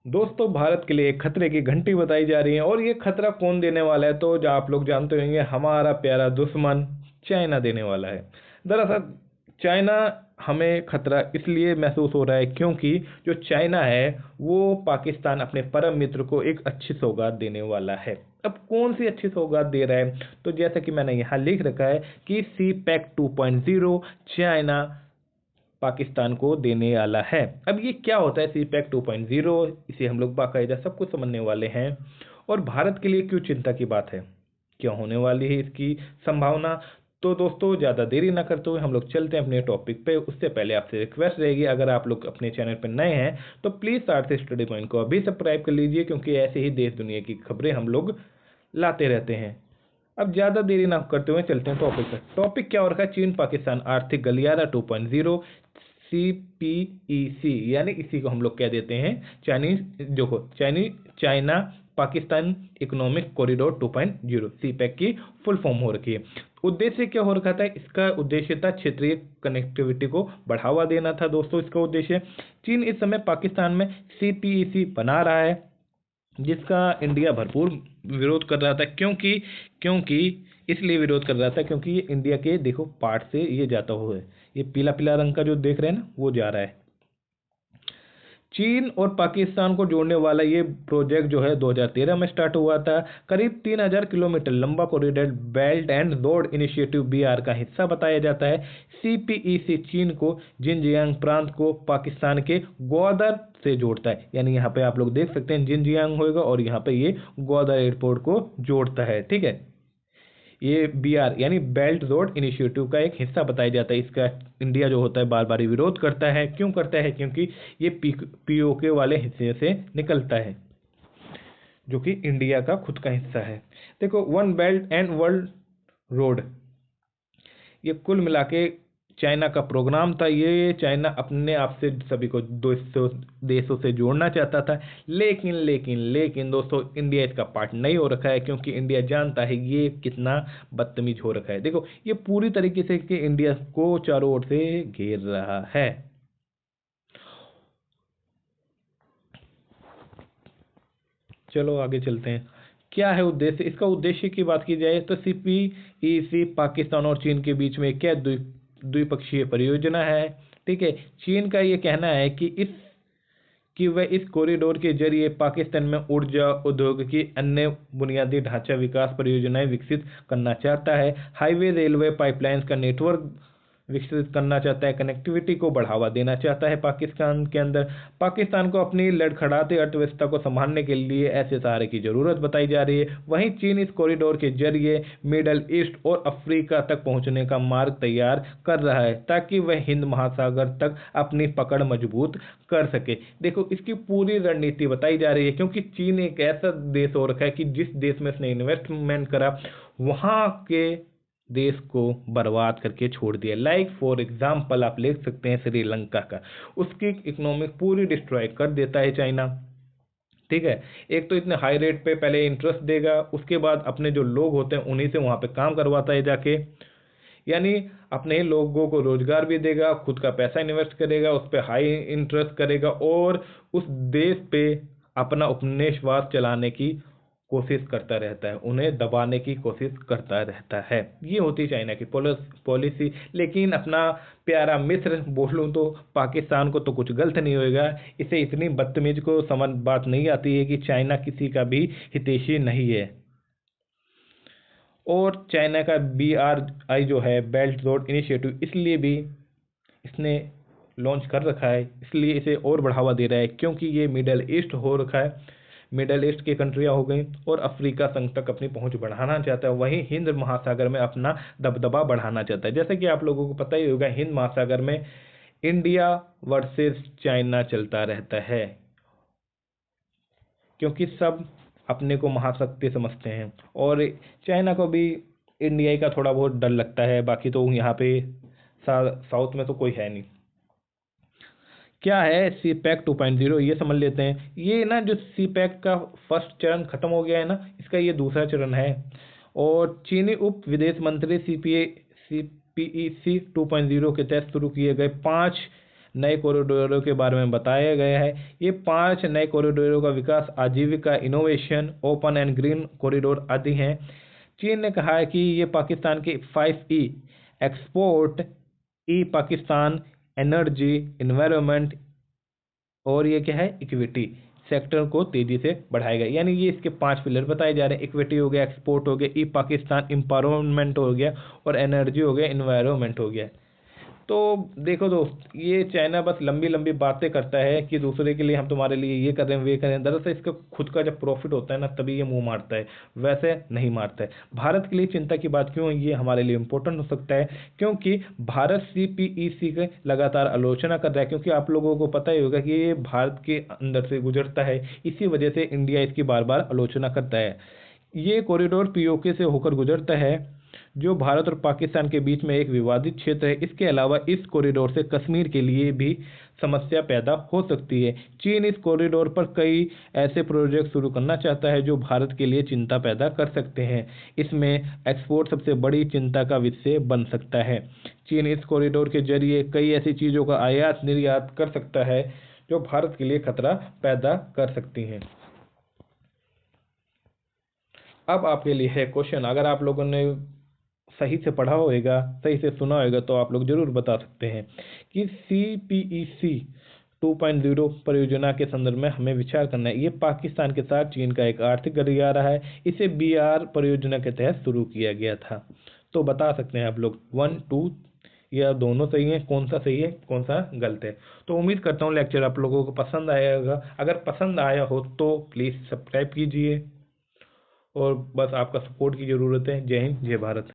दोस्तों, भारत के लिए एक खतरे की घंटी बताई जा रही है और ये खतरा कौन देने वाला है तो जो आप लोग जानते होंगे, हमारा प्यारा दुश्मन चाइना देने वाला है। दरअसल चाइना हमें खतरा इसलिए महसूस हो रहा है क्योंकि जो चाइना है वो पाकिस्तान अपने परम मित्र को एक अच्छी सौगात देने वाला है। अब कौन सी अच्छी सौगात दे रहा है, तो जैसा कि मैंने यहाँ लिख रखा है कि सी पैक 2.0 चाइना पाकिस्तान को देने वाला है। अब ये क्या होता है सी पैक 2.0, इसे हम लोग बाकायदा सब कुछ समझने वाले हैं। और भारत के लिए क्यों चिंता की बात है, क्या होने वाली है इसकी संभावना। तो दोस्तों, ज़्यादा देरी ना करते हुए हम लोग चलते हैं अपने टॉपिक पे। उससे पहले आपसे रिक्वेस्ट रहेगी, अगर आप लोग अपने चैनल पर नए हैं तो प्लीज़ आरती स्टडी पॉइंट को अभी सब्सक्राइब कर लीजिए, क्योंकि ऐसे ही देश दुनिया की खबरें हम लोग लाते रहते हैं। अब ज़्यादा देरी ना करते हुए चलते हैं टॉपिक पर। टॉपिक क्या हो रखा है, चीन पाकिस्तान आर्थिक गलियारा 2.0, CPEC, यानी इसी को हम लोग कह देते हैं चाइनीज, देखो China Pakistan economic corridor 2.0, CPEC की फुल फॉर्म हो रखी है। उद्देश्य क्या हो रखा था, इसका उद्देश्य था क्षेत्रीय कनेक्टिविटी को बढ़ावा देना था। दोस्तों, इसका उद्देश्य, चीन इस समय पाकिस्तान में CPEC बना रहा है, जिसका इंडिया भरपूर विरोध कर रहा था। क्योंकि क्योंकि इसलिए विरोध कर रहा था क्योंकि ये इंडिया के देखो पार्ट से ये जाता हुआ है, ये पीला पीला रंग का जो देख रहे हैं ना, वो जा रहा है। चीन और पाकिस्तान को जोड़ने वाला ये प्रोजेक्ट जो है 2013 में स्टार्ट हुआ था। करीब 3000 किलोमीटर लंबा corridor belt and road initiative BR का हिस्सा बताया जाता है। CPEC चीन को जिनजियांग प्रांत को पाकिस्तान के ग्वादर से जोड़ता है, यानी यहाँ पे आप लोग देख सकते हैं जिनजियांग होगा और यहाँ पे ये ग्वादर एयरपोर्ट को जोड़ता है। ठीक है, ये BR यानी बेल्ट रोड इनिशिएटिव का एक हिस्सा बताया जाता है। इसका इंडिया जो होता है बार बार विरोध करता है। क्यों करता है, क्योंकि ये POK वाले हिस्से से निकलता है, जो कि इंडिया का खुद का हिस्सा है। देखो, one belt and world road, ये कुल मिला के चाइना का प्रोग्राम था। ये चाइना अपने आप से सभी को 200 देशों से जोड़ना चाहता था, लेकिन लेकिन लेकिन दोस्तों, इंडिया इसका पार्ट नहीं हो रखा है, क्योंकि इंडिया जानता है ये कितना बदतमीज हो रखा है। देखो, ये पूरी तरीके से कि इंडिया को चारों ओर से घेर रहा है। चलो आगे चलते हैं, क्या है उद्देश्य। इसका उद्देश्य की बात की जाए तो CPEC पाकिस्तान और चीन के बीच में क्या द्विपक्षीय परियोजना है। ठीक है, चीन का ये कहना है कि वह इस कॉरिडोर के जरिए पाकिस्तान में ऊर्जा उद्योग की अन्य बुनियादी ढांचा विकास परियोजनाएं विकसित करना चाहता है। हाईवे, रेलवे, पाइपलाइंस का नेटवर्क विकसित करना चाहता है, कनेक्टिविटी को बढ़ावा देना चाहता है पाकिस्तान के अंदर। पाकिस्तान को अपनी लड़खड़ाती अर्थव्यवस्था को संभालने के लिए ऐसे सहारे की जरूरत बताई जा रही है। वहीं चीन इस कॉरिडोर के जरिए मिडल ईस्ट और अफ्रीका तक पहुंचने का मार्ग तैयार कर रहा है, ताकि वह हिंद महासागर तक अपनी पकड़ मजबूत कर सके। देखो, इसकी पूरी रणनीति बताई जा रही है, क्योंकि चीन एक ऐसा देश हो रखा है कि जिस देश में इसने इन्वेस्टमेंट करा, वहां के देश को बर्बाद करके छोड़ दिया। लाइक फॉर एग्जाम्पल आप ले सकते हैं श्रीलंका का, उसकी इकोनॉमिक पूरी डिस्ट्रॉय कर देता है चाइना। ठीक है, एक तो इतने हाई रेट पे पहले इंटरेस्ट देगा, उसके बाद अपने जो लोग होते हैं उन्हीं से वहां पे काम करवाता है जाके, यानी अपने ही लोगों को रोजगार भी देगा, खुद का पैसा इन्वेस्ट करेगा, उस पर हाई इंटरेस्ट करेगा और उस देश पे अपना उपनिवेशवाद चलाने की कोशिश करता रहता है, उन्हें दबाने की कोशिश करता रहता है। ये होती चाइना की पॉलिसी। लेकिन अपना प्यारा मित्र बोलूं तो पाकिस्तान को तो कुछ गलत नहीं होएगा, इसे इतनी बदतमीज को समझ बात नहीं आती है कि चाइना किसी का भी हितैषी नहीं है। और चाइना का BRI जो है बेल्ट रोड इनिशिएटिव, इसलिए भी इसने लॉन्च कर रखा है, इसलिए इसे और बढ़ावा दे रहा है, क्योंकि ये मिडल ईस्ट हो रखा है, मिडल ईस्ट की कंट्रियां हो गई और अफ्रीका संघ तक अपनी पहुंच बढ़ाना चाहता है। वहीं हिंद महासागर में अपना दबदबा बढ़ाना चाहता है। जैसे कि आप लोगों को पता ही होगा, हिंद महासागर में इंडिया वर्सेस चाइना चलता रहता है, क्योंकि सब अपने को महाशक्ति समझते हैं और चाइना को भी इंडिया का थोड़ा बहुत डर लगता है। बाकी तो यहाँ पे साउथ में तो कोई है नहीं। क्या है सी पैक 2.0, ये समझ लेते हैं। ये ना जो सी पैक का फर्स्ट चरण खत्म हो गया है ना, इसका ये दूसरा चरण है। और चीनी उप विदेश मंत्री CPEC 2.0 के तहत शुरू किए गए 5 नए कॉरिडोरों के बारे में बताया गया है। ये 5 नए कॉरिडोरों का विकास आजीविका, innovation, open and green corridor आदि हैं। चीन ने कहा है कि ये पाकिस्तान के 5E एक्सपोर्ट, ई पाकिस्तान, एनर्जी, इन्वायरमेंट और ये क्या है इक्विटी सेक्टर को तेजी से बढ़ाएगा। यानी ये इसके 5 पिलर बताए जा रहे हैं। इक्विटी हो गया, एक्सपोर्ट हो गया, ई पाकिस्तान एम्पावरमेंट हो गया और एनर्जी हो गया, इन्वायरमेंट हो गया। तो देखो दोस्त, ये चाइना बस लंबी लंबी बातें करता है कि दूसरे के लिए हम तुम्हारे लिए ये कर रहे हैं, वे कर रहे हैं। दरअसल इसका खुद का जब प्रॉफिट होता है ना, तभी ये मुंह मारता है, वैसे नहीं मारता है। भारत के लिए चिंता की बात क्यों है? ये हमारे लिए इंपॉर्टेंट हो सकता है क्योंकि भारत CPEC की लगातार आलोचना कर रहा है। क्योंकि आप लोगों को पता ही होगा कि ये भारत के अंदर से गुजरता है, इसी वजह से इंडिया इसकी बार बार आलोचना करता है। ये कॉरिडोर POK से होकर गुजरता है, जो भारत और पाकिस्तान के बीच में एक विवादित क्षेत्र है। इसके अलावा इस कॉरिडोर से कश्मीर के लिए भी समस्या पैदा हो सकती है। चीन इस कॉरिडोर पर कई ऐसे प्रोजेक्ट शुरू करना चाहता है जो भारत के लिए चिंता पैदा कर सकते हैं। इसमें एक्सपोर्ट सबसे बड़ी चिंता का विषय बन सकता है। चीन इस कॉरिडोर के जरिए कई ऐसी चीज़ों का आयात निर्यात कर सकता है जो भारत के लिए खतरा पैदा कर सकती हैं। अब आपके लिए है क्वेश्चन, अगर आप लोगों ने सही से पढ़ा होगा, सही से सुना होगा, तो आप लोग जरूर बता सकते हैं कि CPEC 2.0 परियोजना के संदर्भ में हमें विचार करना है। ये पाकिस्तान के साथ चीन का एक आर्थिक गलियारा है। इसे BR परियोजना के तहत शुरू किया गया था। तो बता सकते हैं आप लोग 1, 2 या दोनों सही है, कौन सा सही है कौन सा गलत है। तो उम्मीद करता हूँ लेक्चर आप लोगों को पसंद आया होगा। अगर पसंद आया हो तो प्लीज़ सब्सक्राइब कीजिए और बस आपका सपोर्ट की ज़रूरत है। जय हिंद, जय भारत।